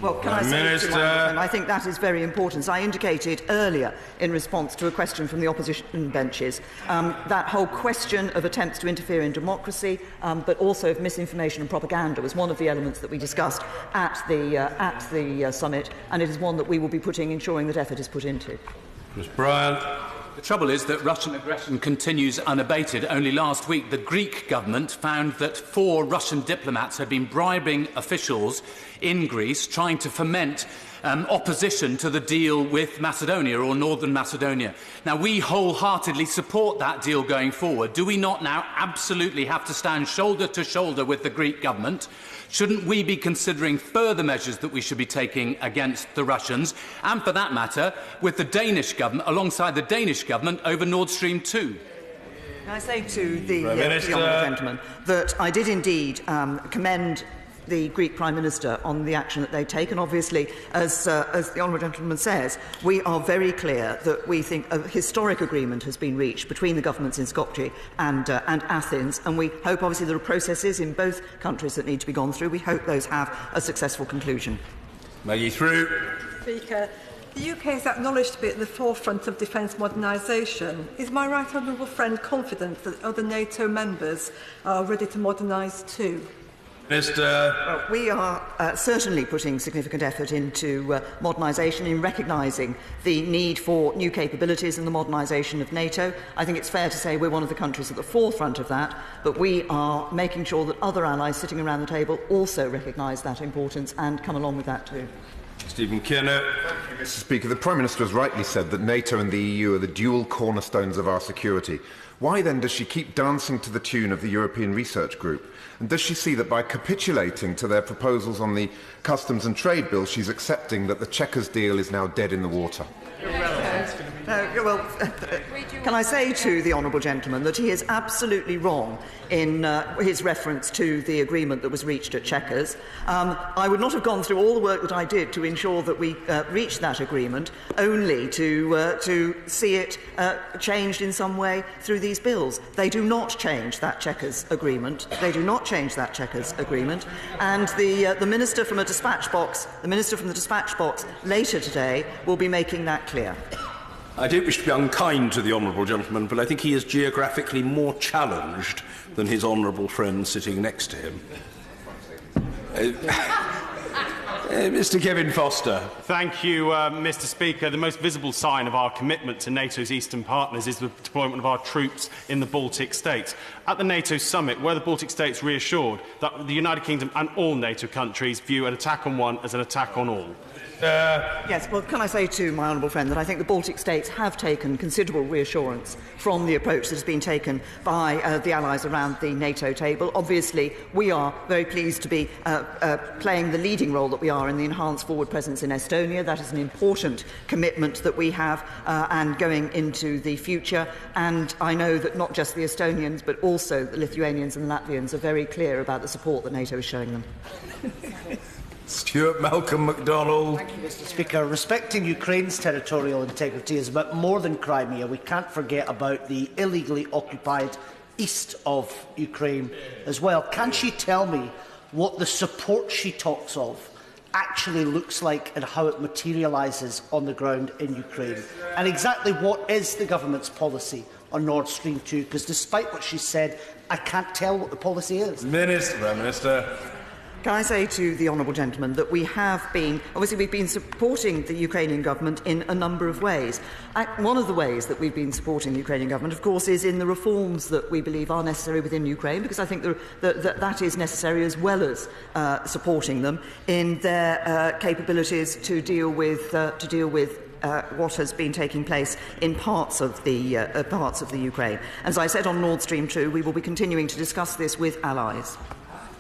Well, can I say, and I think that is very important. As I indicated earlier in response to a question from the opposition benches, that whole question of attempts to interfere in democracy, but also of misinformation and propaganda, was one of the elements that we discussed at the summit, and it is one that we will be ensuring that effort is put into. Ms. Bryant. The trouble is that Russian aggression continues unabated. Only last week, the Greek government found that 4 Russian diplomats had been bribing officials in Greece, trying to foment opposition to the deal with Macedonia, or Northern Macedonia. Now, we wholeheartedly support that deal going forward. Do we not now absolutely have to stand shoulder to shoulder with the Greek government? Shouldn't we be considering further measures that we should be taking against the Russians, and for that matter, with the Danish government, alongside the Danish government, over Nord Stream 2? Can I say to the honourable gentleman that I did indeed commend the Greek Prime Minister on the action that they take, and obviously, as the honourable gentleman says, we are very clear that we think a historic agreement has been reached between the governments in Skopje and Athens, and we hope, obviously, there are processes in both countries that need to be gone through. We hope those have a successful conclusion. Maggie Through. Speaker, the UK is acknowledged to be at the forefront of defence modernisation. Is my right honourable friend confident that other NATO members are ready to modernise too? Well, we are certainly putting significant effort into modernisation, in recognising the need for new capabilities and the modernisation of NATO. I think it's fair to say we're one of the countries at the forefront of that, but we are making sure that other allies sitting around the table also recognise that importance and come along with that too. Stephen Kinnock. Mr Speaker, the Prime Minister has rightly said that NATO and the EU are the dual cornerstones of our security. Why then does she keep dancing to the tune of the European Research Group? And does she see that by capitulating to their proposals on the customs and trade bill, she's accepting that the Chequers deal is now dead in the water? Well, can I say to the honourable gentleman that he is absolutely wrong in his reference to the agreement that was reached at Chequers. I would not have gone through all the work that I did to ensure that we reached that agreement, only to see it changed in some way through these bills. They do not change that Chequers agreement. They do not change that Chequers agreement. And the minister from the dispatch box later today will be making that clear. I don't wish to be unkind to the honourable gentleman, but I think he is geographically more challenged than his honourable friend sitting next to him. Mr. Kevin Foster. Thank you, Mr. Speaker. The most visible sign of our commitment to NATO's eastern partners is the deployment of our troops in the Baltic states. At the NATO summit, were the Baltic states reassured that the United Kingdom and all NATO countries view an attack on one as an attack on all? Yes, well, can I say to my honourable friend that I think the Baltic states have taken considerable reassurance from the approach that has been taken by the allies around the NATO table. Obviously, we are very pleased to be playing the leading role that we are in the enhanced forward presence in Estonia. That is an important commitment that we have and going into the future. And I know that not just the Estonians, but also the Lithuanians and the Latvians are very clear about the support that NATO is showing them. Stuart Malcolm MacDonald. Thank you, Mr. Speaker. Respecting Ukraine's territorial integrity is about more than Crimea. We can't forget about the illegally occupied east of Ukraine as well. Can she tell me what the support she talks of actually looks like and how it materialises on the ground in Ukraine? And exactly what is the government's policy on Nord Stream 2? Because despite what she said, I can't tell what the policy is. Prime Minister. Can I say to the honourable gentleman that we have been, obviously we've been supporting the Ukrainian government in a number of ways. One of the ways that we've been supporting the Ukrainian government, of course, is in the reforms that we believe are necessary within Ukraine, because I think that is necessary, as well as supporting them in their capabilities to deal with what has been taking place in parts of the Ukraine. As I said on Nord Stream 2, we will be continuing to discuss this with allies.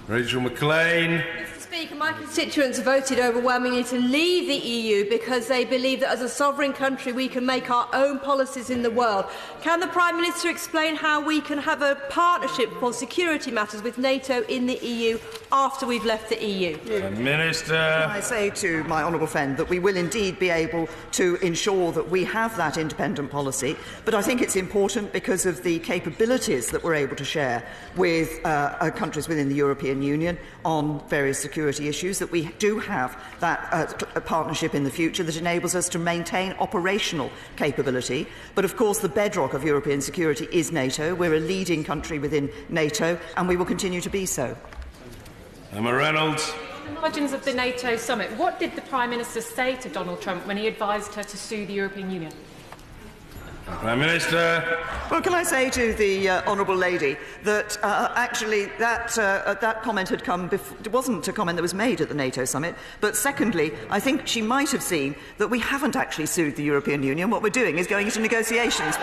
Rachel McLean. Mr. Speaker, My constituents voted overwhelmingly to leave the EU because they believe that as a sovereign country we can make our own policies in the world. Can the Prime Minister explain how we can have a partnership for security matters with NATO in the EU after we've left the EU? Minister. I say to my honourable friend that we will indeed be able to ensure that we have that independent policy, but I think it's important because of the capabilities that we're able to share with countries within the European Union on various security issues, that we do have that partnership in the future that enables us to maintain operational capability. But of course the bedrock of European security is NATO. We're a leading country within NATO and we will continue to be so. Emma Reynolds. On the margins of the NATO summit, what did the Prime Minister say to Donald Trump when he advised her to sue the European Union? Prime Minister. Well, can I say to the honourable lady that actually that comment had come it wasn't a comment that was made at the NATO summit, but secondly, I think she might have seen that we haven't actually sued the European Union. What we're doing is going into negotiations.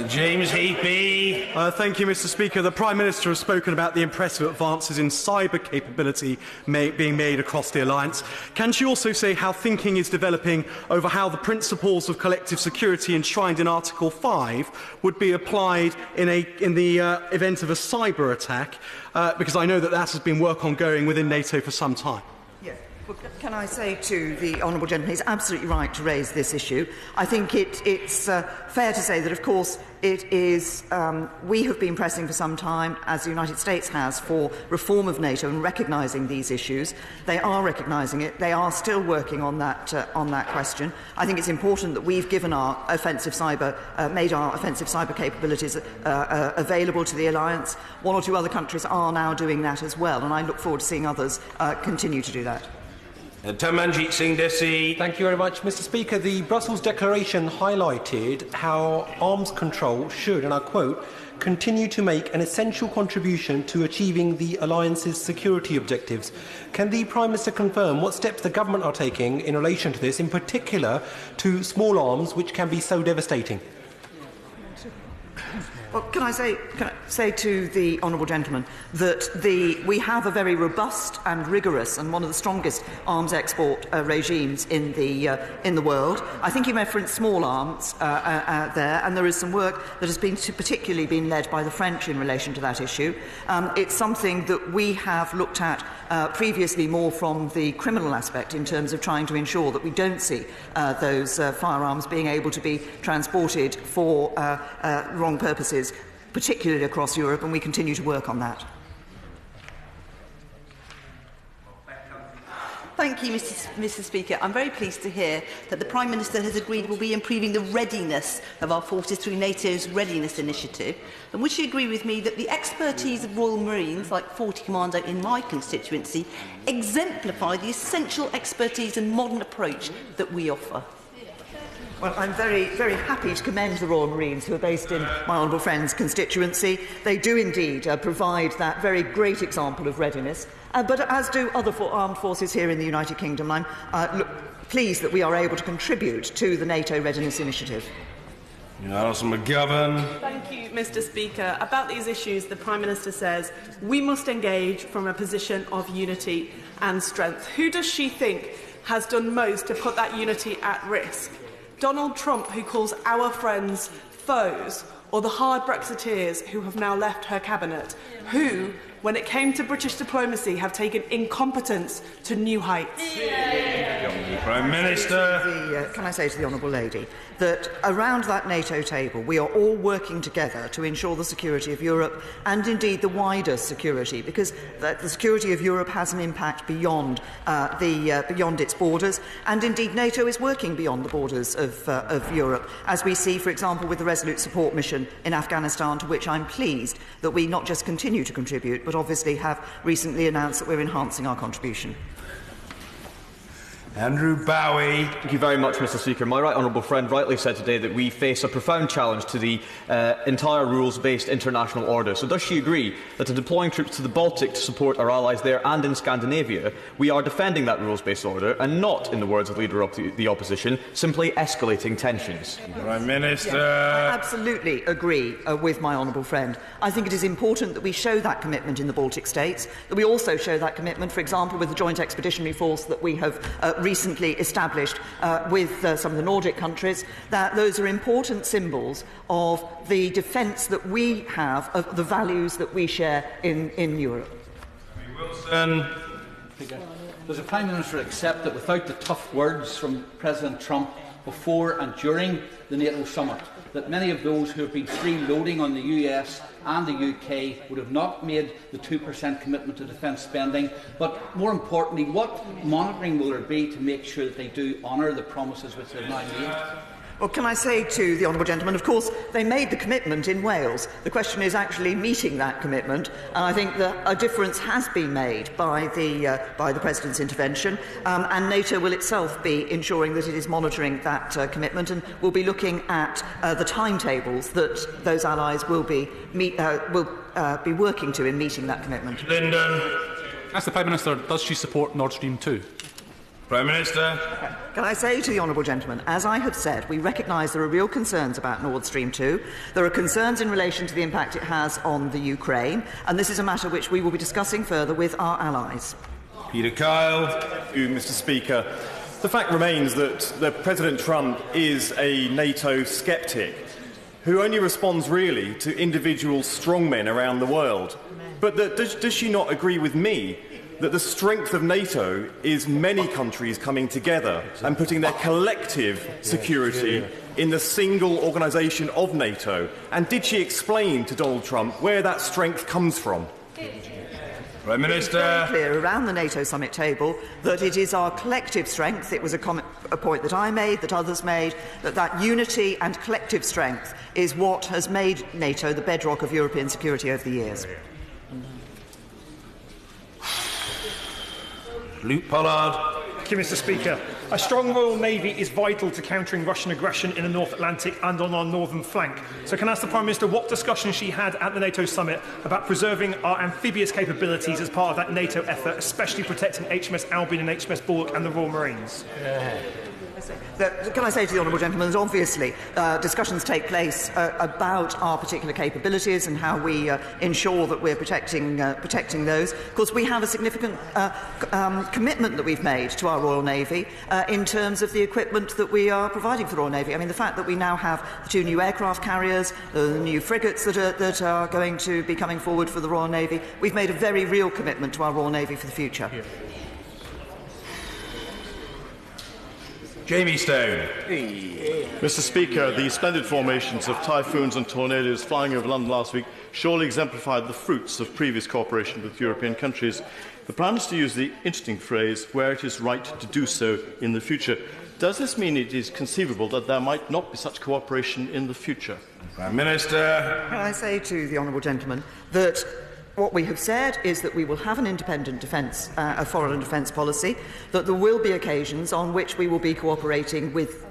James Heapy. Thank you, Mr. Speaker. The Prime Minister has spoken about the impressive advances in cyber capability being made across the alliance. Can she also say how thinking is developing over how the principles of collective security enshrined in Article 5 would be applied in the event of a cyber attack? Because I know that has been work ongoing within NATO for some time. Well, can I say to the honourable gentleman, he's absolutely right to raise this issue. I think it's fair to say that, of course, it is. We have been pressing for some time, as the United States has, for reform of NATO and recognising these issues. They are recognising it. They are still working on that question. I think it's important that we've given our made our offensive cyber capabilities available to the alliance. One or two other countries are now doing that as well, and I look forward to seeing others continue to do that. Tamanjeet Singh Desi. Thank you very much, Mr. Speaker. The Brussels Declaration highlighted how arms control should, and I quote, continue to make an essential contribution to achieving the alliance's security objectives. Can the Prime Minister confirm what steps the government are taking in relation to this, in particular to small arms, which can be so devastating? Well, can I say to the honourable gentleman that we have a very robust and rigorous and one of the strongest arms export regimes in the world. I think he referenced small arms there, and there is some work that has been particularly been led by the French in relation to that issue. It's something that we have looked at previously more from the criminal aspect in terms of trying to ensure that we don't see those firearms being able to be transported for wrong purposes, particularly across Europe, and we continue to work on that. Thank you, Mr. Speaker. I'm very pleased to hear that the Prime Minister has agreed we'll be improving the readiness of our forces through NATO's Readiness Initiative. And would she agree with me that the expertise of Royal Marines, like 40 Commando in my constituency, exemplify the essential expertise and modern approach that we offer? Well, I'm very, very happy to commend the Royal Marines, who are based in my honourable friend's constituency. They do indeed provide that very great example of readiness, but as do other armed forces here in the United Kingdom. I'm pleased that we are able to contribute to the NATO Readiness Initiative. Alison McGovern. Thank you, Mr. Speaker. About these issues, the Prime Minister says we must engage from a position of unity and strength. Who does she think has done most to put that unity at risk? Donald Trump, who calls our friends foes, or the hard Brexiteers who have now left her cabinet, who, when it came to British diplomacy, have taken incompetence to new heights? Prime Minister. Can I say to the honourable lady that around that NATO table we are all working together to ensure the security of Europe and indeed the wider security, because the security of Europe has an impact beyond beyond its borders, and indeed NATO is working beyond the borders of Europe, as we see, for example, with the Resolute Support Mission in Afghanistan, to which I'm pleased that we not just continue to contribute, but obviously have recently announced that we're enhancing our contribution. Andrew Bowie. Thank you very much, Mr. Speaker. My right honourable friend rightly said today that we face a profound challenge to the entire rules-based international order. So does she agree that in deploying troops to the Baltic to support our allies there and in Scandinavia, we are defending that rules-based order and not, in the words of Leader of the Opposition, simply escalating tensions? Prime Minister. I absolutely agree with my honourable friend. I think it is important that we show that commitment in the Baltic states, that we also show that commitment, for example, with the Joint Expeditionary Force that we have recently established with some of the Nordic countries, that those are important symbols of the defence that we have, of the values that we share in Europe. Wilson. Does the Prime Minister accept that without the tough words from President Trump before and during the NATO summit, that many of those who have been freeloading on the US and the UK would have not made the 2% commitment to defence spending? But more importantly, what monitoring will there be to make sure that they do honour the promises which they have now made? Well, can I say to the honourable gentleman, of course, they made the commitment in Wales. The question is actually meeting that commitment, and I think that a difference has been made by the President's intervention, and NATO will itself be ensuring that it is monitoring that commitment, and will be looking at the timetables that those allies will be working to in meeting that commitment. Lyndon. Ask the Prime Minister, does she support Nord Stream 2? Prime Minister. Can I say to the honourable gentleman, as I have said, we recognise there are real concerns about Nord Stream 2. There are concerns in relation to the impact it has on the Ukraine, and this is a matter which we will be discussing further with our allies. Peter Kyle. Thank you, Mr. Speaker. The fact remains that President Trump is a NATO sceptic who only responds really to individual strongmen around the world. But does she not agree with me that the strength of NATO is many countries coming together and putting their collective security in the single organisation of NATO? And did she explain to Donald Trump where that strength comes from? Prime Minister. It's very clear around the NATO summit table that it is our collective strength. It was a point that I made, that others made, that unity and collective strength is what has made NATO the bedrock of European security over the years. Luke Pollard. Thank you, Mr. Speaker. A strong Royal Navy is vital to countering Russian aggression in the North Atlantic and on our northern flank. So can I ask the Prime Minister what discussions she had at the NATO summit about preserving our amphibious capabilities as part of that NATO effort, especially protecting HMS Albion and HMS Bullock and the Royal Marines? Can I say to the honourable gentleman that obviously discussions take place about our particular capabilities and how we ensure that we're protecting those. Of course, we have a significant commitment that we've made to our Royal Navy in terms of the equipment that we are providing for the Royal Navy. I mean, the fact that we now have the 2 new aircraft carriers, the new frigates that are going to be coming forward for the Royal Navy, we've made a very real commitment to our Royal Navy for the future. Yeah. Jamie Stone. Mr. Speaker, the splendid formations of typhoons and tornadoes flying over London last week surely exemplified the fruits of previous cooperation with European countries. The Prime Minister used the interesting phrase, where it is right to do so in the future. Does this mean it is conceivable that there might not be such cooperation in the future? Prime Minister. Can I say to the honourable gentleman that what we have said is that we will have an independent defence, a foreign defence policy, that there will be occasions on which we will be cooperating with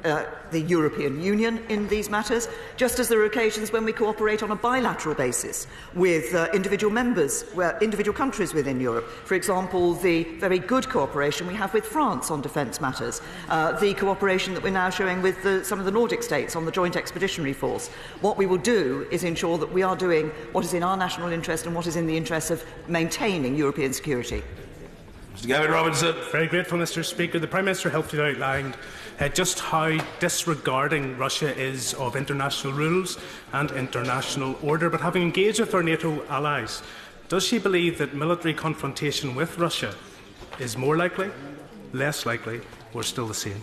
the European Union in these matters, just as there are occasions when we cooperate on a bilateral basis with individual members, individual countries within Europe. For example, the very good cooperation we have with France on defence matters, the cooperation that we're now showing with some of the Nordic states on the Joint Expeditionary Force. What we will do is ensure that we are doing what is in our national interest and what is in the interest of maintaining European security. Mr. Gavin Robinson. Very grateful, Mr. Speaker. The Prime Minister helpfully outlined just how disregarding Russia is of international rules and international order. But having engaged with our NATO allies, does she believe that military confrontation with Russia is more likely, less likely, or still the same?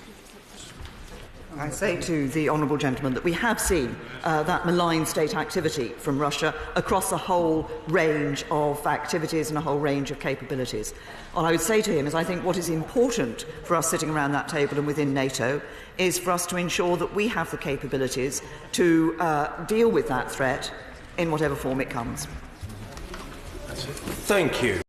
I say to the honourable gentleman that we have seen that malign state activity from Russia across a whole range of activities and a whole range of capabilities. What I would say to him is I think what is important for us sitting around that table and within NATO is for us to ensure that we have the capabilities to deal with that threat in whatever form it comes. Thank you.